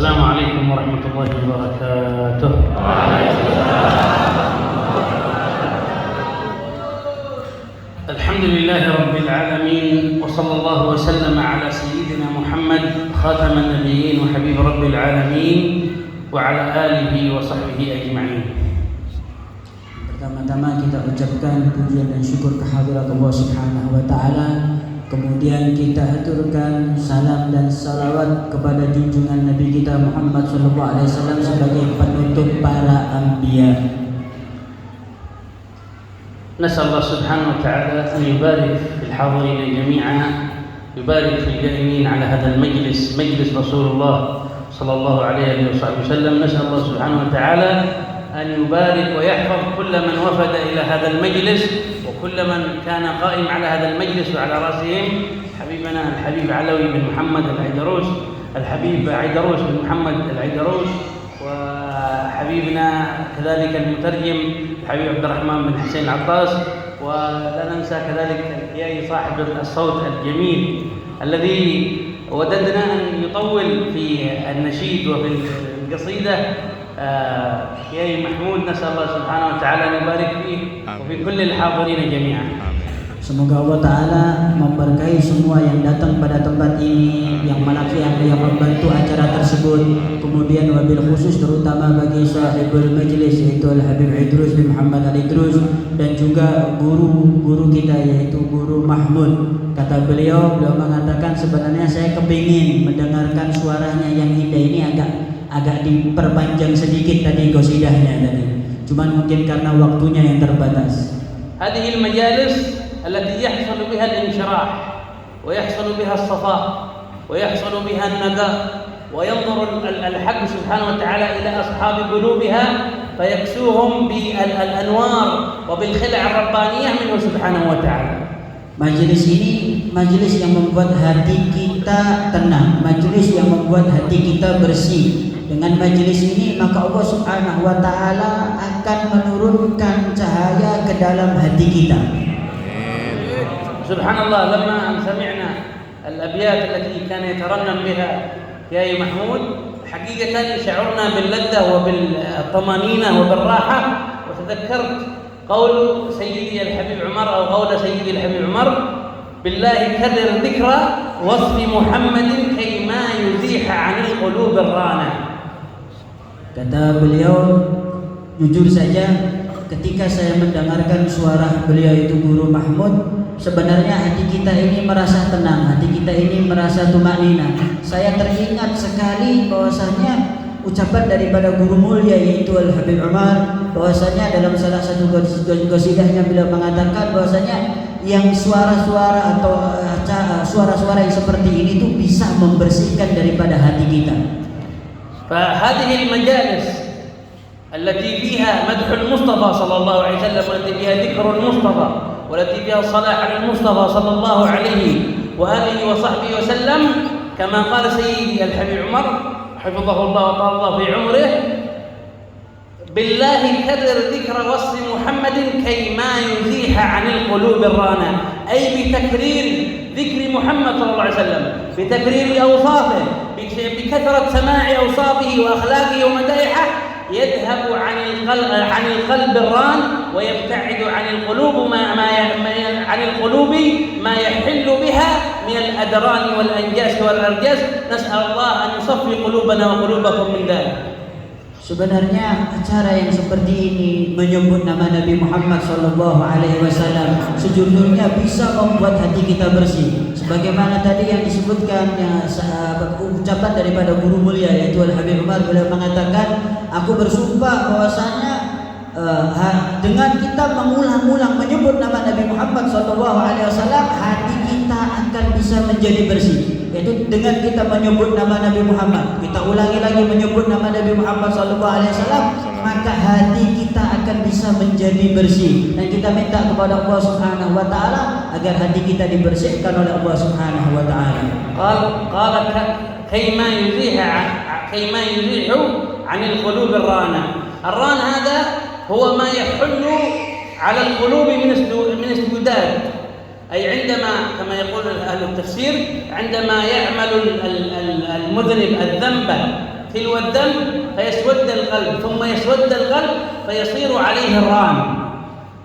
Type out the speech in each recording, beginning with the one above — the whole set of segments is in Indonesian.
السلام عليكم ورحمة الله وبركاته. الحمد لله رب العالمين، وصلى الله وسلم على سيدنا محمد خاتم النبيين وحبيب رب العالمين وعلى آله وصحبه أجمعين. Pertama-tama kita ucapkan pujian dan syukur kehadirat Allah Subhanahu wa taala. Kemudian kita aturkan salam dan salawat kepada junjungan Nabi kita Muhammad sallallahu alaihi wasallam sebagai penutup para anbiya. نسأل الله سبحانه وتعالى أن يبارك في الحاضرين جميعا، يبارك في القائمين على هذا المجلس، مجلس رسول الله صلى الله عليه وصحبه وسلم. نسأل الله سبحانه وتعالى أن يبارك ويحفظ كل من وفد إلى هذا المجلس وكل من كان قائم على هذا المجلس وعلى رأسهم حبيبنا الحبيب علوي بن محمد العيدروس، الحبيب عيدروس بن محمد العيدروس، وحبيبنا كذلك المترجم الحبيب عبد الرحمن بن حسين العطاس، ولا ننسى كذلك الحياي صاحب الصوت الجميل الذي وددنا أن يطول في النشيد وفي القصيدة Kiai Mahmud. Nas'al Allah Subhanahu wa taala an yubarik fihi wa fi kulli al-hadirin jami'an. Semoga Allah Ta'ala memberkahi semua yang datang pada tempat ini, yang membantu acara tersebut. Kemudian wabil khusus terutama bagi sahibul majlis yaitu Al-Habib Idrus bin Muhammad Al-Idrus, dan juga guru kita yaitu Guru Mahmud. Kata beliau mengatakan sebenarnya saya kepingin mendengarkan suaranya yang indah ini agak diperpanjang sedikit tadi qasidahnya tadi. Cuman mungkin karena waktunya yang terbatas. هذه المجالس التي يحصل بها الانشراح ويحصل بها الصفاء ويحصل بها النقاء وينظر الحق سبحانه وتعالى إلى أصحاب قلوبها فيكسوهم بالأنوار وبالخلع الربانية منه سبحانه وتعالى. Majelis ini majelis yang membuat hati kita tenang, majelis yang membuat hati kita bersih. Dengan majelis ini maka Allah Subhanahu wa taala akan menurunkan cahaya ke dalam hati kita. Subhanallah, lama sami'na al-abyat التي كان يترنم بها Kiai Mahmud حقيقة شعرنا باللذة وبالطمأنينة وبالراحة، وتذكرت قول سيدي الحبيب عمر أو قول سيدي الحبيب عمر: بالله كرر ذكرى وصف محمد كي ما يزيح عن القلوب الرانة. Kata beliau, jujur saja ketika saya mendengarkan suara beliau itu Guru Mahmud, sebenarnya hati kita ini merasa tenang, hati kita ini merasa tumanina. Saya teringat sekali bahwasanya ucapan daripada guru mulia yaitu Al-Habib Umar, bahwasanya dalam salah satu qasidahnya beliau mengatakan bahwasanya yang suara-suara atau suara-suara yang seperti ini tuh bisa membersihkan daripada hati kita. فهذه المجالس التي فيها مدح المصطفى صلى الله عليه وسلم، والتي فيها ذكر المصطفى، والتي فيها الصلاة على المصطفى صلى الله عليه وآله وصحبه وسلم، كما قال سيدي الحبيب عمر حفظه الله وطال الله في عمره: بالله كرر ذكر وصف محمد كي ما يزيح عن القلوب الرانة، أي بتكرير ذكر محمد صلى الله عليه وسلم، بتكرير أوصافه، بكثرة سماع أوصافه وأخلاقه ومدائحه، يذهب عن القلب الران ويبتعد عن القلوب ما يحل بها من الأدران والأنجاس والأرجاس. نسأل الله أن يصفي قلوبنا وقلوبكم من ذلك. Sebenarnya acara yang seperti ini menyebut nama Nabi Muhammad SAW sejujurnya bisa membuat hati kita bersih. Sebagaimana tadi yang disebutkan ucapan daripada guru mulia yaitu Al-Habib Umar, beliau mengatakan, aku bersumpah bahwasanya dengan kita mengulang-ulang menyebut nama Nabi Muhammad SAW, hati kita akan bisa menjadi bersih. Yaitu dengan kita menyebut nama Nabi Muhammad, kita ulangi lagi menyebut nama Nabi Muhammad SAW, maka hati kita akan bisa menjadi bersih. Dan kita minta kepada Allah Subhanahu wa taala agar hati kita dibersihkan oleh Allah Subhanahu wa taala. قال كيما يزيح عن القلوب الرانة. الران هذا هو ما يحل على القلوب من استوداد، أي عندما كما يقول أهل التفسير عندما يعمل المذنب الذنب تلو الدم فيسود القلب، ثم يسود القلب فيصير عليه الران.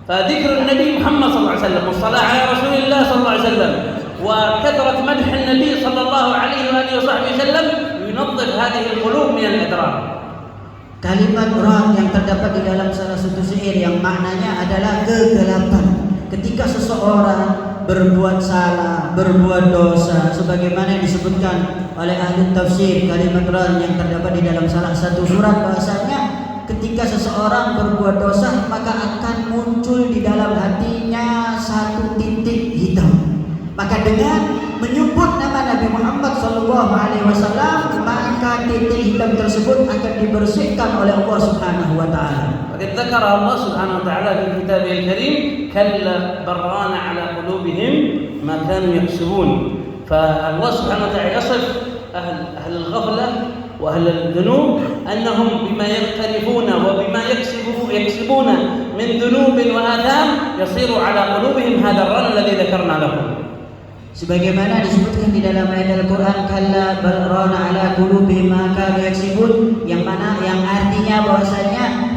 فذكر النبي محمد صلى الله عليه وسلم والصلاة على رسول الله صلى الله عليه وسلم وكثرة مدح النبي صلى الله عليه وآله وصحبه وسلم ينظف هذه القلوب من الأدران. Kalimat ran yang terdapat di dalam salah satu syair yang maknanya adalah kegelapan. Ketika seseorang berbuat salah, berbuat dosa, sebagaimana yang disebutkan oleh ahli tafsir, kalimat ran yang terdapat di dalam salah satu surat bahasanya ketika seseorang berbuat dosa maka akan muncul di dalam hatinya satu titik hitam. Maka dengan menyebut nama Nabi Muhammad SAW maka titik hitam tersebut akan dibersihkan oleh Allah Subhanahu wa taala. وقد ذكر الله سبحانه وتعالى في كتابه الكريم كلا بران على قلوبهم ما كانوا يكسبون. فالله سبحانه وتعالى يصف أهل الغفلة وأهل الذنوب أنهم بما يقترفون وبما يكسبون من ذنوب وآثام يصير على قلوبهم هذا الران الذي ذكرنا لكم. Sebagaimana disebutkan di dalam ayat Al-Quran, kalla bal rana ala qulubihim ma kanu yaksibun, yang artinya bahwasanya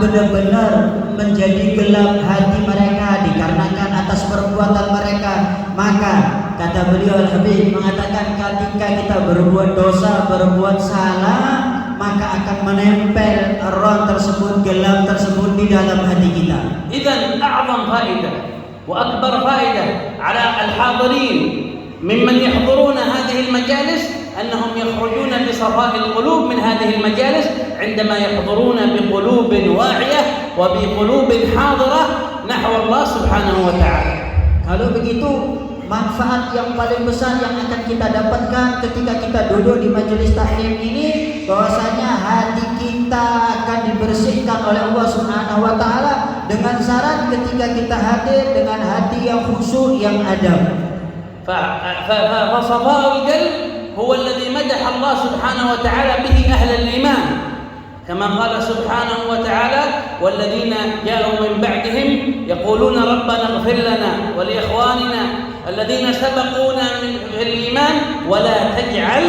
benar-benar menjadi gelap hati mereka dikarenakan atas perbuatan mereka. Maka kata beliau Al-Habib mengatakan ketika kita berbuat dosa, berbuat salah, maka akan menempel ran tersebut, gelap tersebut di dalam hati kita. Idzan a'zam faedah وأكبر فائدة على الحاضرين ممن يحضرون هذه المجالس أنهم يخرجون بصفاء القلوب من هذه المجالس عندما يحضرون بقلوب واعية وبقلوب حاضرة نحو الله سبحانه وتعالى. Kalau begitu, manfaat yang paling besar yang akan kita dapatkan ketika kita duduk di majelis taklim ini, bahwasanya hati kita akan dibersihkan oleh Allah Subhanahu wa taala dengan syarat ketika kita hadir dengan hati yang khusyuk, yang adab. فصفاء القلب هو الذي مدح الله سبحانه وتعالى به أهل الإيمان كما قال سبحانه وتعالى والذين جاءوا من بعدهم يقولون ربنا اغفر لنا ولإخواننا الذين سبقونا في الإيمان ولا تجعل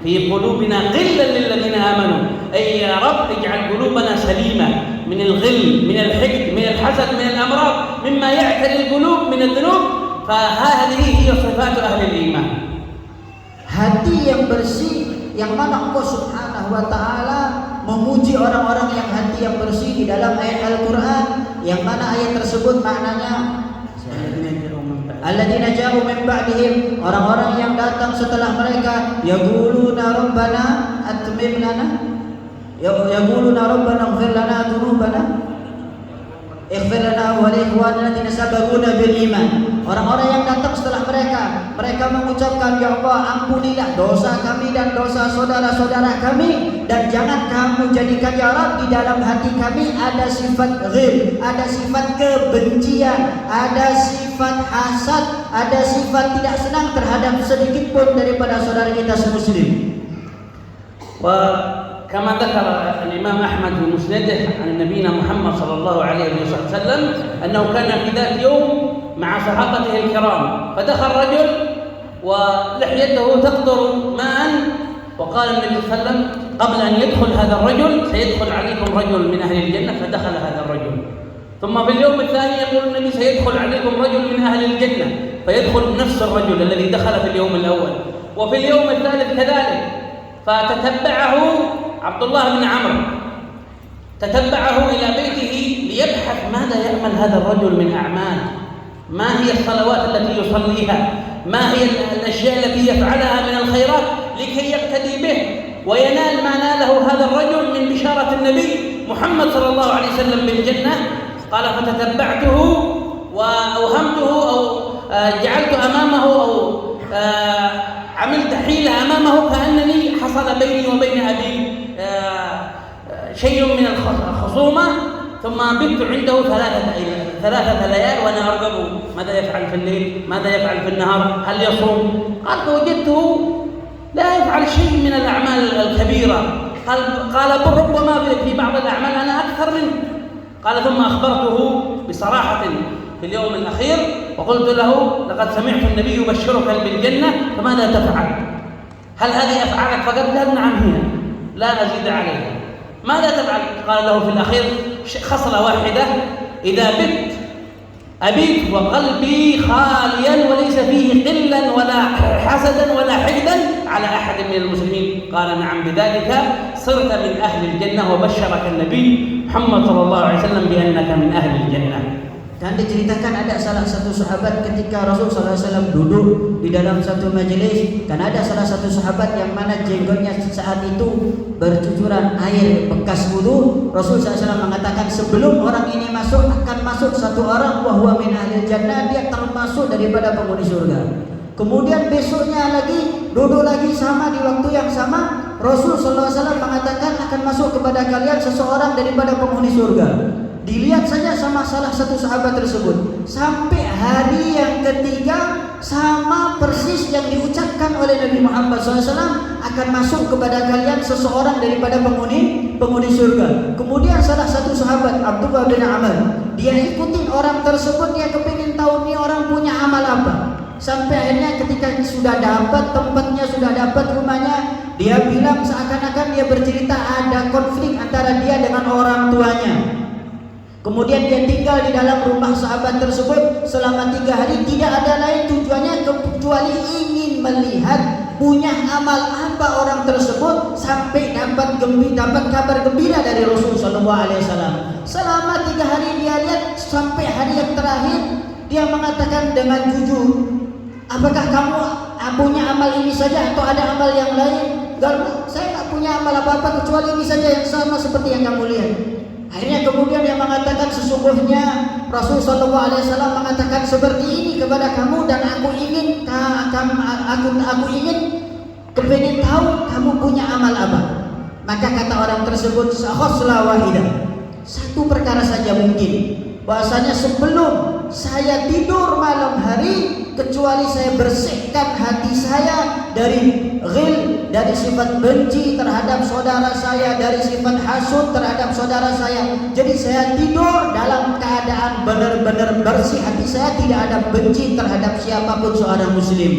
في قلوبنا غلا للذين آمنوا أي يا رب اجعل قلوبنا سليمة من الغل من الحقد من الحسد من الأمراض مما يعتري القلوب من الذنوب. فهذه هي صفات أهل الإيمان. Hati yang bersih yang mana Allah Subhanahu wa taala memuji orang-orang yang hati yang bersih di dalam ayat Al-Qur'an, yang mana ayat tersebut maknanya alladzina ja'u min ba'dihim, orang-orang yang datang setelah mereka, yaquluna rabbana atmim lana, yaquluna rabbana ighfir lana dzunubana ighfir lana wa li ikhwanina alladzina sabaquna bil iman. Orang-orang yang datang setelah mereka mengucapkan, ya Allah, ampunilah dosa kami dan dosa saudara-saudara kami, dan jangan kamu jadikan ya Rabb di dalam hati kami ada sifat ghil, ada sifat kebencian, ada sifat hasad, ada sifat tidak senang terhadap sedikit pun daripada saudara kita semuslim. كما ذكر الإمام أحمد في مسنده عن نبينا محمد صلى الله عليه وسلم أنه كان في ذات يوم مع صحابته الكرام فدخل رجل ولحيته تقطر ماء وقال النبي صلى الله عليه وسلم قبل أن يدخل هذا الرجل سيدخل عليكم رجل من أهل الجنة. فدخل هذا الرجل. ثم في اليوم الثاني يقول النبي سيدخل عليكم رجل من أهل الجنة فيدخل نفس الرجل الذي دخل في اليوم الأول. وفي اليوم الثالث كذلك. فتتبعه عبد الله بن عمرو تتبعه إلى بيته ليبحث ماذا يعمل هذا الرجل من أعمال، ما هي الصلوات التي يصليها، ما هي الأشياء التي يفعلها من الخيرات لكي يقتدي به وينال ما ناله هذا الرجل من بشارة النبي محمد صلى الله عليه وسلم بالجنة. قال فتتبعته وأوهمته أو جعلت أمامه أو عملت حيلة أمامه كأنني حصل بيني وبين أبي شيء من الخصومة. ثم بت عنده ثلاثة ليال وأنا أرقبه ماذا يفعل في الليل، ماذا يفعل في النهار، هل يصوم. قال فوجدته لا يفعل شيء من الأعمال الكبيرة. قال ربما في بعض الأعمال أنا أكثر منه. قال ثم أخبرته بصراحة في اليوم الأخير وقلت له لقد سمعت النبي يبشرك بالجنة فماذا تفعل؟ هل هذه أفعالك فقط؟ قال نعم هي. لا أزيد عليها. ماذا تفعل؟ قال له في الأخير خصلة واحدة: إذا بت أبيت وقلبي خاليا وليس فيه غلا ولا حسدا ولا حقدا على أحد من المسلمين. قال: نعم، بذلك صرت من أهل الجنة وبشرك النبي محمد صلى الله عليه وسلم بأنك من أهل الجنة. Dan diceritakan ada salah satu sahabat ketika Rasul SAW duduk di dalam satu majelis, kan ada salah satu sahabat yang mana jenggotnya saat itu bercucuran air bekas wudu. Rasul SAW mengatakan sebelum orang ini masuk akan masuk satu orang wahwa min ahlil jannah, dia termasuk daripada penghuni surga. Kemudian besoknya lagi duduk lagi sama di waktu yang sama, Rasul SAW mengatakan akan masuk kepada kalian seseorang daripada penghuni surga. Dilihat saja sama salah satu sahabat tersebut. Sampai hari yang ketiga sama persis yang diucapkan oleh Nabi Muhammad SAW, akan masuk kepada kalian seseorang daripada penghuni surga. Kemudian salah satu sahabat Abdullah bin Amr, dia ikutin orang tersebut, dia kepingin tahu nih orang punya amal apa. Sampai akhirnya ketika sudah dapat tempatnya, sudah dapat rumahnya, dia bilang seakan-akan dia bercerita ada konflik antara dia dengan orang tuanya. Kemudian dia tinggal di dalam rumah sahabat tersebut selama 3 hari, tidak ada lain tujuannya kecuali ingin melihat punya amal apa orang tersebut sampai dapat kabar gembira dari Rasulullah SAW. Selama 3 hari dia lihat, sampai hari yang terakhir dia mengatakan dengan jujur, apakah kamu punya amal ini saja atau ada amal yang lain? Enggak, saya tak punya amal apa-apa kecuali ini saja yang sama seperti yang kamu lihat. Akhirnya kemudian dia mengatakan sesungguhnya Rasulullah SAW mengatakan seperti ini kepada kamu, dan aku ingin kepingin tahu kamu punya amal apa. Maka kata orang tersebut, khoslah wahidah, satu perkara saja mungkin, bahasanya sebelum saya tidur malam hari, kecuali saya bersihkan hati saya dari ghil, dari sifat benci terhadap saudara saya, dari sifat hasud terhadap saudara saya. Jadi saya tidur dalam keadaan benar-benar bersih hati saya, tidak ada benci terhadap siapapun seorang muslim.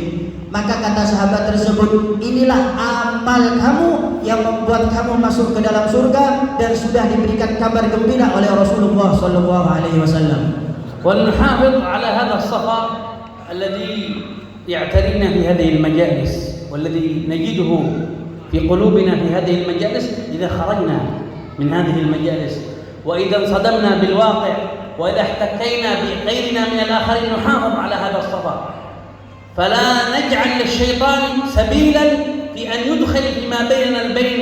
Maka kata sahabat tersebut, inilah amal kamu yang membuat kamu masuk ke dalam surga dan sudah diberikan kabar gembira oleh Rasulullah SAW. ونحافظ على هذا الصفا الذي يعترينا في هذه المجالس والذي نجده في قلوبنا في هذه المجالس إذا خرجنا من هذه المجالس، وإذا انصدمنا بالواقع، وإذا احتكينا بغيرنا من الآخرين، نحافظ على هذا الصفا، فلا نجعل للشيطان سبيلا في أن يدخل فيما بيننا البين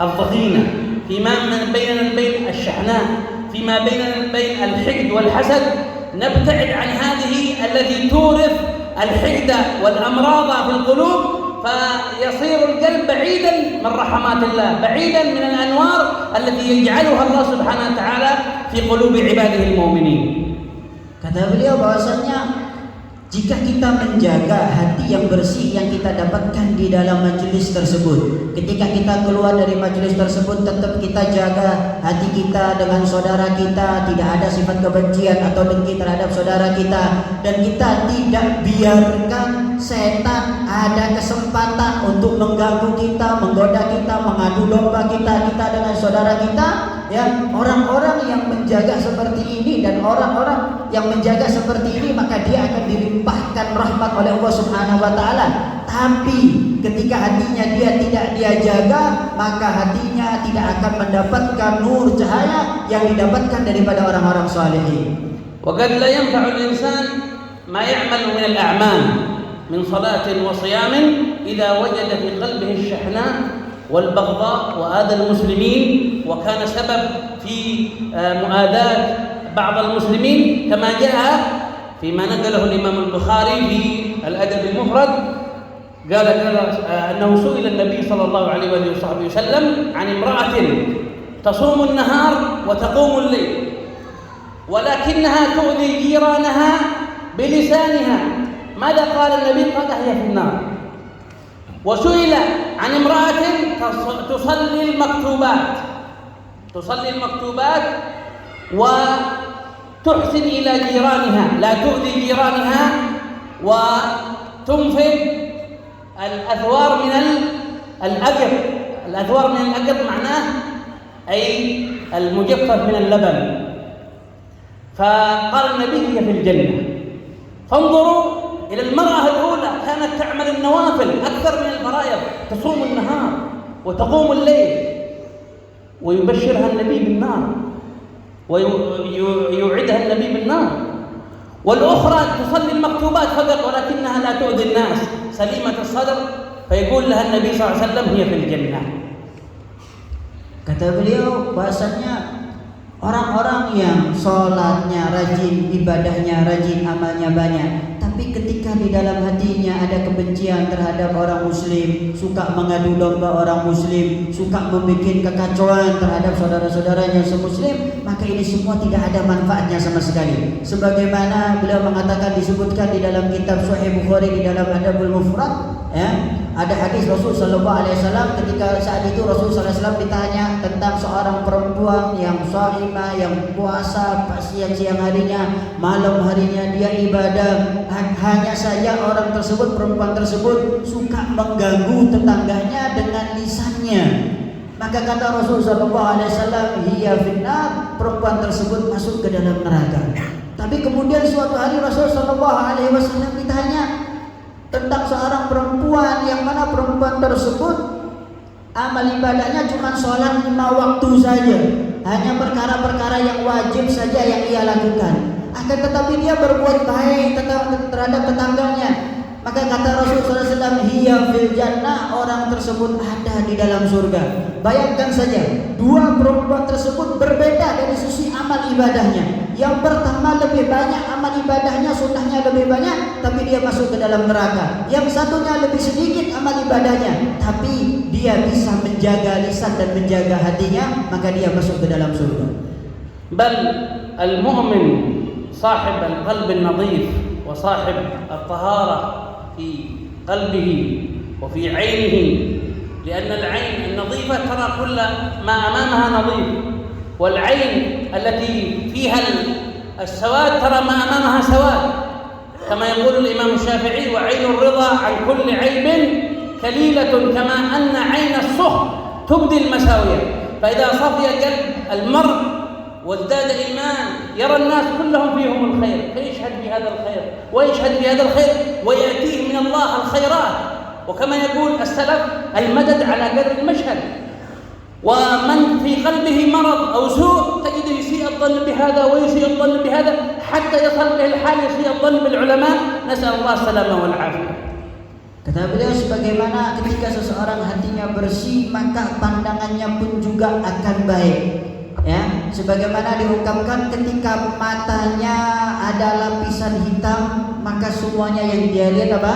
الضغينة، فيما بيننا البين الشحناء، فيما بيننا بين الحقد والحسد. نبتعد عن هذه التي تورث الحقد والأمراض في القلوب، فيصير القلب بعيدا من رحمات الله، بعيدا من الأنوار التي يجعلها الله سبحانه وتعالى في قلوب عباده المؤمنين. Kata beliau bahwasanya jika kita menjaga hati yang bersih yang kita dapatkan di dalam majelis tersebut, ketika kita keluar dari majelis tersebut tetap kita jaga hati kita dengan saudara kita, tidak ada sifat kebencian atau dengki terhadap saudara kita, dan kita tidak biarkan setan ada kesempatan untuk mengganggu kita, menggoda kita, mengadu domba kita dengan saudara kita. Ya, orang-orang yang menjaga seperti ini dan orang-orang yang menjaga seperti ini, maka dia akan dilimpahkan rahmat oleh Allah Subhanahu wa taala. Tapi ketika hatinya dia tidak dia jaga, maka hatinya tidak akan mendapatkan nur cahaya yang didapatkan daripada orang-orang salihin. Wa qad la yanfa'u al-insan ma ya'malu min al-a'mal min salatin wa siyamin idza wajada fi qalbihi ash-shahna والبغضاء وآذى المسلمين، وكان سبب في مؤاذاة بعض المسلمين كما جاء فيما نقله الإمام البخاري في الأدب المفرد. قال أنه سئل النبي صلى الله عليه وصحبه وسلم عن امرأة تصوم النهار وتقوم الليل ولكنها تؤذي جيرانها بلسانها، ماذا قال النبي؟ قال هي في النار. وسئل عن امرأة تصلي المكتوبات وتحسن إلى جيرانها، لا تؤذي جيرانها وتنفق الأثوار من الأجر الأذوار من الأقط معناه أي المجفف من اللبن. فقال النبي هي في الجنة. فانظروا إلى المرأة الأولى، كانت تعمل النوافل أكثر من الفرائض، تصوم النهار وتقوم الليل، ويبشرها النبي بالنار ويوعدها النبي بالنار. والأخرى تصلي المكتوبات فقط ولكنها لا تؤذي الناس، سليمة الصدر، فيقول لها النبي صلى الله عليه وسلم هي في الجنة. Kata beliau bahasanya orang-orang yang sholatnya rajin, ibadahnya rajin, amalnya banyak, tapi ketika di dalam hatinya ada kebencian terhadap orang muslim, suka mengadu domba orang muslim, suka membuat kekacauan terhadap saudara-saudaranya semuslim, maka ini semua tidak ada manfaatnya sama sekali. Sebagaimana beliau mengatakan, disebutkan di dalam kitab Sahih Bukhari di dalam Adabul Mufrad, ya, ada hadis Rasul sallallahu alaihi wasallam ketika saat itu Rasul sallallahu alaihi wasallam ditanya tentang seorang perempuan yang shaimah, yang puasa siang-siang harinya, malam harinya dia ibadah, hanya saja orang tersebut, perempuan tersebut suka mengganggu tetangganya dengan lisannya. Maka kata Rasul sallallahu alaihi wasallam, hiya finnar, perempuan tersebut masuk ke dalam neraka. Tapi kemudian suatu hari Rasul sallallahu alaihi wasallam ditanya tentang seorang perempuan yang mana perempuan tersebut amal ibadahnya cuma sholat 5 waktu saja, hanya perkara-perkara yang wajib saja yang ia lakukan, akan tetapi dia berbuat baik terhadap tetangganya. Maka kata Rasulullah SAW, hiya fil jannah, orang tersebut ada di dalam surga. Bayangkan saja, dua perempuan tersebut berbeda dari sisi amal ibadahnya. Yang pertama lebih banyak amal ibadahnya, sunnahnya lebih banyak, tapi dia masuk ke dalam neraka. Yang satunya lebih sedikit amal ibadahnya, tapi dia bisa menjaga lisan dan menjaga hatinya, maka dia masuk ke dalam surga. Bal al-mu'min sahib al-qalb al-nadhif wa sahib al-tahara في قلبه وفي عينه، لأن العين النظيفة ترى كل ما أمامها نظيف، والعين التي فيها السواد ترى ما أمامها سواد، كما يقول الإمام الشافعي: وعين الرضا عن كل عيب كليلة كما أن عين السخط تبدي المساوية. فإذا صفي قلب المرء وازداد إيمان يرى الناس كلهم فيهم الخير، فيشهد بهذا الخير ويشهد بهذا الخير ويأتيه من الله الخيرات. وكما يقول السلف: المدد على قدر المشهد. ومن في قلبه مرض أو سوء تجد يسيء الظن بهذا ويسيء الظن بهذا حتى يصل به الحال يسيء الظن بالعلماء، نسأل الله السلامة والعافية. Kata beliau, sebagaimana ketika seseorang hatinya bersih, maka pandangannya pun juga akan baik. Ya, sebagaimana diungkapkan, ketika matanya ada lapisan hitam, maka semuanya yang dia lihat apa?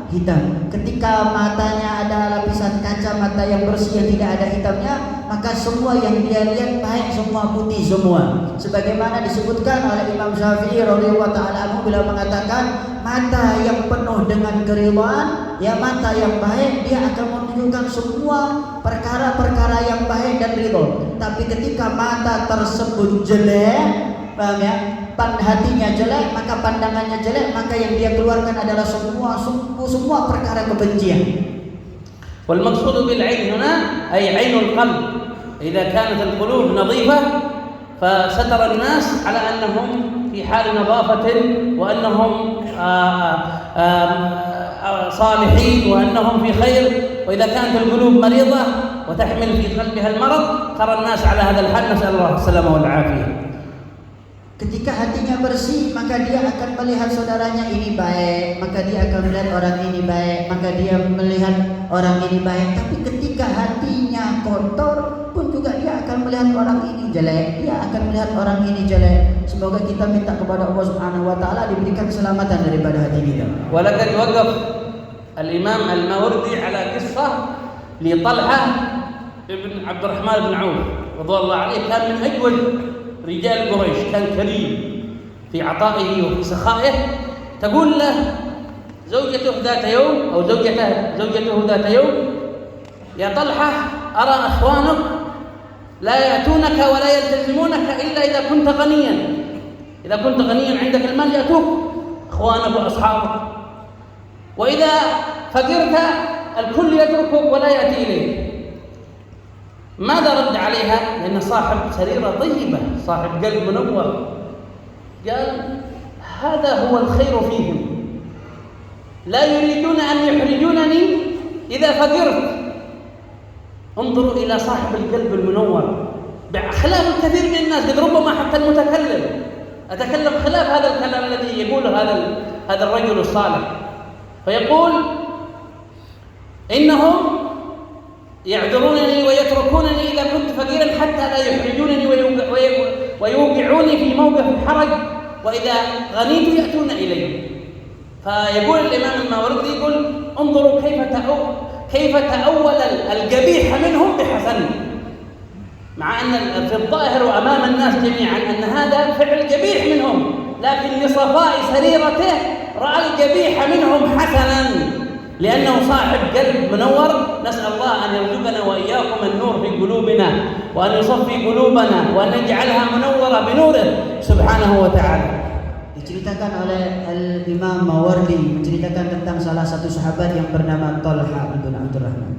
Hitam. Ketika matanya ada lapisan kacamata yang bersih yang tidak ada hitamnya, maka semua yang dia lihat baik, semua putih semua. Sebagaimana disebutkan oleh Imam Syafi'i radhiyallahu taala anhu bila mengatakan, mata yang penuh dengan keridhaan, ya mata yang baik, dia akan menunjukkan semua perkara-perkara yang baik dan ridho. Tapi ketika mata tersebut jelek, paham ya, hatinya jelek, maka pandangannya jelek, maka yang dia keluarkan adalah semua perkara kebencian. Wal maqsud bil 'ain huna ay 'ainul qalb. Idza kanat al qulub nadhifah fa satara an-nas 'ala annahum fi hal nadhafatin wa annahum صالحين وأنهم في خير. وإذا كانت القلوب مريضة وتحمل في قلبها المرض ترى الناس على هذا الحال، نسأل الله السلامة والعافية. Ketika hatinya bersih, maka dia akan melihat saudaranya ini baik, maka dia akan melihat orang ini baik, maka dia melihat orang ini baik. Tapi ketika hatinya kotor pun juga dia akan melihat orang ini jelek, dia akan melihat orang ini jelek. Semoga kita minta kepada Allah Subhanahu wa taala diberikan keselamatan daripada hati kita. Walaqad waqaf al-Imam al-Mawardi ala qissah li Talha ibn Abdurrahman ibn Auf radhiyallahu anhu, kan min ajwad رجال قريش، كان كريم في عطائه وفي سخائه. تقول له زوجته ذات يوم أو زوجته ذات يوم: يا طلحة، أرى أخوانك لا يأتونك ولا يلتزمونك إلا إذا كنت غنيا. إذا كنت غنيا عندك المال يأتوك أخوانك وأصحابك، وإذا فقرت الكل يتركك ولا يأتي إليك. ماذا رد عليها؟ لأن صاحب سريرة طيبة، صاحب قلب منور، قال هذا هو الخير فيهم، لا يريدون أن يحرجونني إذا فقرت. انظروا إلى صاحب القلب المنور بخلاف الكثير من الناس، قد ربما حتى المتكلم أتكلم خلاف هذا الكلام الذي يقوله هذا الرجل الصالح، فيقول إنهم يعذرونني ويتركونني إذا كنت فقيرا حتى لا يحرجونني ويوقعوني في موقف الحرج، وإذا غنيت يأتون إلي. فيقول الإمام الماوردي يقول انظروا كيف تأول القبيح منهم بحسن، مع أن في الظاهر وأمام الناس جميعا أن هذا فعل قبيح منهم، لكن لصفاء سريرته رأى القبيح منهم حسنا لأنه صاحب قلب منور. نسأل الله أن يرزقنا وإياكم النور في قلوبنا، وأن يصفي قلوبنا، وأن يجعلها منورة بنوره سبحانه وتعالى. Diceritakan oleh Al-Imam Mawardi menceritakan tentang salah satu sahabat yang bernama Talha bin Abdurrahman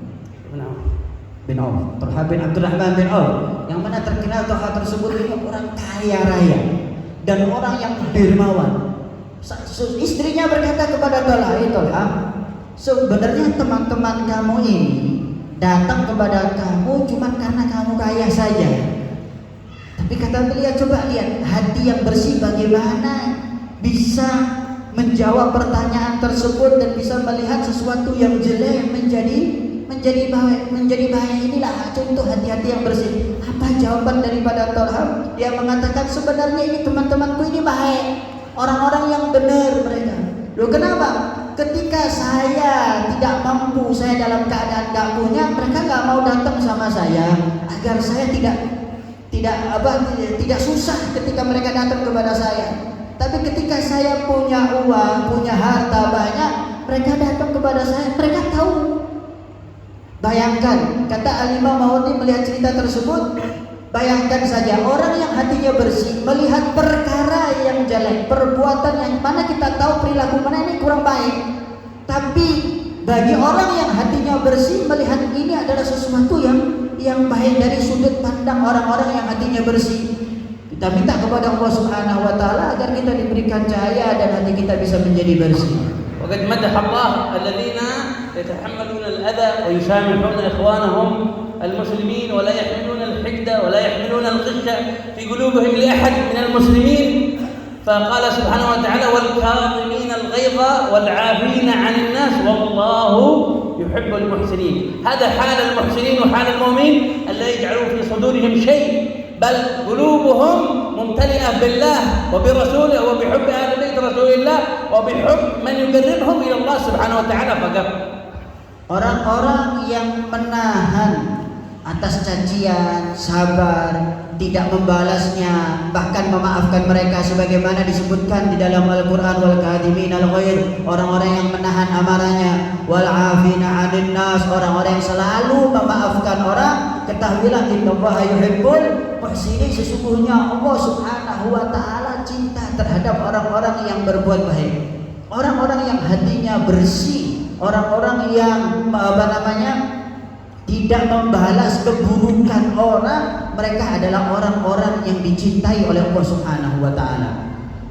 bin Auf. Talha bin Abdurrahman bin Auf, yang mana terkenal Talha tersebut ini orang kaya raya dan orang yang dermawan. Istrinya berkata kepada Talha, Talha, sebenarnya teman-teman kamu ini datang kepada kamu cuma karena kamu kaya saja. Tapi kata beliau, coba lihat hati yang bersih bagaimana bisa menjawab pertanyaan tersebut dan bisa melihat sesuatu yang jelek menjadi baik. Inilah contoh hati-hati yang bersih. Apa jawaban daripada Talha? Dia mengatakan sebenarnya ini teman-temanku ini baik, orang-orang yang benar mereka. Loh kenapa? Ketika saya tidak mampu, saya dalam keadaan gak punya, mereka gak mau datang sama saya agar saya tidak susah ketika mereka datang kepada saya. Tapi ketika saya punya uang, punya harta banyak, mereka datang kepada saya, mereka tahu. Bayangkan, kata Al-Imam Mawardi melihat cerita tersebut, bayangkan saja orang yang hatinya bersih melihat perkara yang jelek, perbuatan yang mana kita tahu perilaku mana ini kurang baik, tapi bagi orang yang hatinya bersih melihat ini adalah sesuatu yang baik dari sudut pandang orang-orang yang hatinya bersih. Kita minta kepada Allah Subhanahu wa taala agar kita diberikan cahaya dan hati kita bisa menjadi bersih. وقد مدح الله الذين يتحملون الأذى ويسامحون إخوانهم المسلمين ولا يحملون الحقد ولا يحملون الغش في قلوبهم لأحد من المسلمين، فقال سبحانه وتعالى والكاظمين الغيظ والعافين عن الناس والله يحب المحسنين. هذا حال المحسنين وحال المؤمنين الذي يجعلون في صدورهم شيء، بل قلوبهم ممتلئة بالله وبرسوله وبحب أهل بيت رسول الله وبحب من يقربهم إلى الله سبحانه وتعالى فقط. Orang-orang yang menahan atas cacian, sabar, tidak membalasnya, bahkan memaafkan mereka sebagaimana disebutkan di dalam Al-Qur'an, wal kadhimin al-ghaidh, orang-orang yang menahan amarahnya, wal 'afina 'anil nas, orang-orang yang selalu memaafkan orang. Ketahuilah innallaha yuhibbul muhsinin, sesungguhnya Allah Subhanahu wa taala cinta terhadap orang-orang yang berbuat baik, orang-orang yang hatinya bersih, orang-orang yang tidak membalas keburukan orang. Mereka adalah orang-orang yang dicintai oleh Allah Subhanahu wa taala.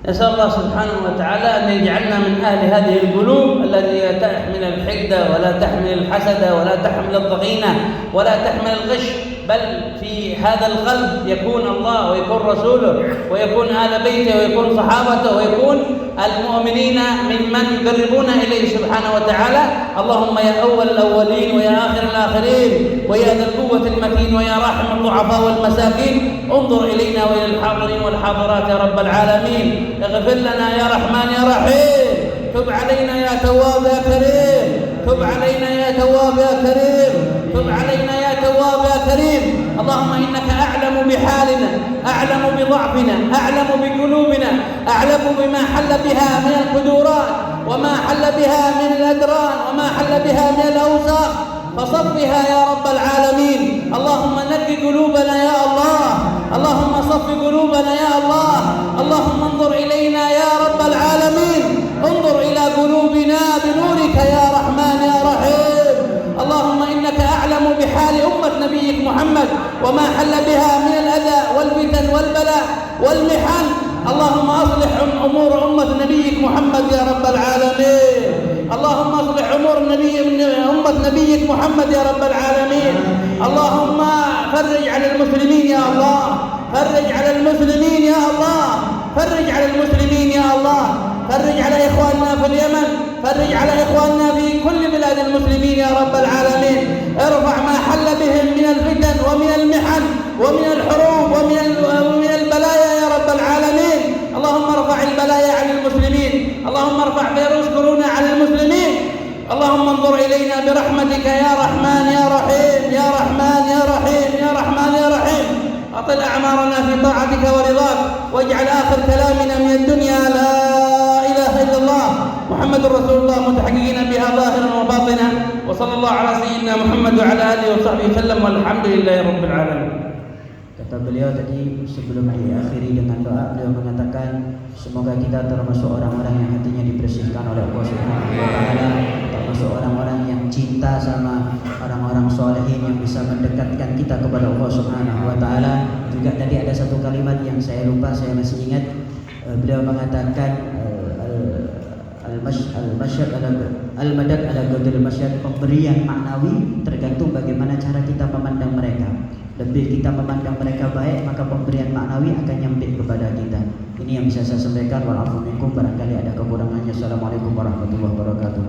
نسأل الله سبحانه وتعالى أن يجعلنا من أهل هذه القلوب التي لا تحمل الحقد ولا تحمل الحسد ولا تحمل الضغينة ولا تحمل الغش، بل في هذا القلب يكون الله ويكون رسوله ويكون آل بيته ويكون صحابته ويكون المؤمنين ممن يقربون إليه سبحانه وتعالى. اللهم يا أول الأولين ويا آخر الآخرين ويا ذا القوة المتين ويا راحم الضعفاء والمساكين، انظر إلينا وإلى الحاضرين والحاضرات يا رب العالمين. اغفر لنا يا رحمن يا رحيم، تب علينا يا تواب يا كريم، تب علينا يا تواب يا كريم، تب علينا يا تواب يا كريم. اللهم إنك أعلم بحالنا، أعلم بضعفنا، أعلم بقلوبنا، أعلم بما حل بها من القدورات وما حل بها من الأدران وما حل بها من الأوساخ، فصفها يا رب العالمين. اللهم نقي قلوبنا يا الله، اللهم صف قلوبنا يا الله، اللهم انظر إلينا يا رب العالمين، انظر إلى قلوبنا بنورك يا رحمن يا رحيم. اللهم إنك أعلم أعلم بحال أمة نبيك محمد وما حل بها من الأذى والفتن والبلاء والمحن. اللهم أصلح أمور أمة نبيك محمد يا رب العالمين. اللهم أصلح أمور أمة نبيك محمد يا رب العالمين. اللهم فرج على المسلمين يا الله، فرج على المسلمين يا الله، فرج على المسلمين يا الله، فرج على إخواننا في اليمن، فرج على إخواننا في كل بلاد المسلمين يا رب العالمين. ارفع ما حل بهم من الفتن ومن المحن ومن الحروب ومن البلايا يا رب العالمين. اللهم ارفع البلايا عن المسلمين، اللهم ارفع فيروس كورونا عن المسلمين. اللهم انظر إلينا برحمتك يا رحمن يا رحيم يا رحمن يا رحيم يا رحمن يا رحيم. أطل أعمارنا في طاعتك ورضاك، واجعل آخر كلامنا من الدنيا لا إله إلا الله محمد رسول الله، متحققين بها ظاهرا وباطنا. وصلى الله على سيدنا محمد وعلى آله وصحبه وسلم والحمد لله رب العالمين. Kata beliau tadi sebelum diakhiri dengan doa, beliau mengatakan semoga kita termasuk orang-orang yang hatinya dibersihkan oleh Allah Subhanahu wa taala, termasuk orang-orang yang cinta sama orang-orang solehin yang bisa mendekatkan kita kepada Allah Subhanahu wa taala. Juga tadi ada satu kalimat yang saya lupa, saya masih ingat. Beliau mengatakan al-madad ala qadril masyad, pemberian maknawi tergantung bagaimana cara kita memandang mereka. Lebih kita memandang mereka baik, maka pemberian maknawi akan nyampe kepada kita. Ini yang bisa saya sampaikan. Wal afu minkum, barangkali ada kekurangannya. Assalamualaikum warahmatullahi wabarakatuh.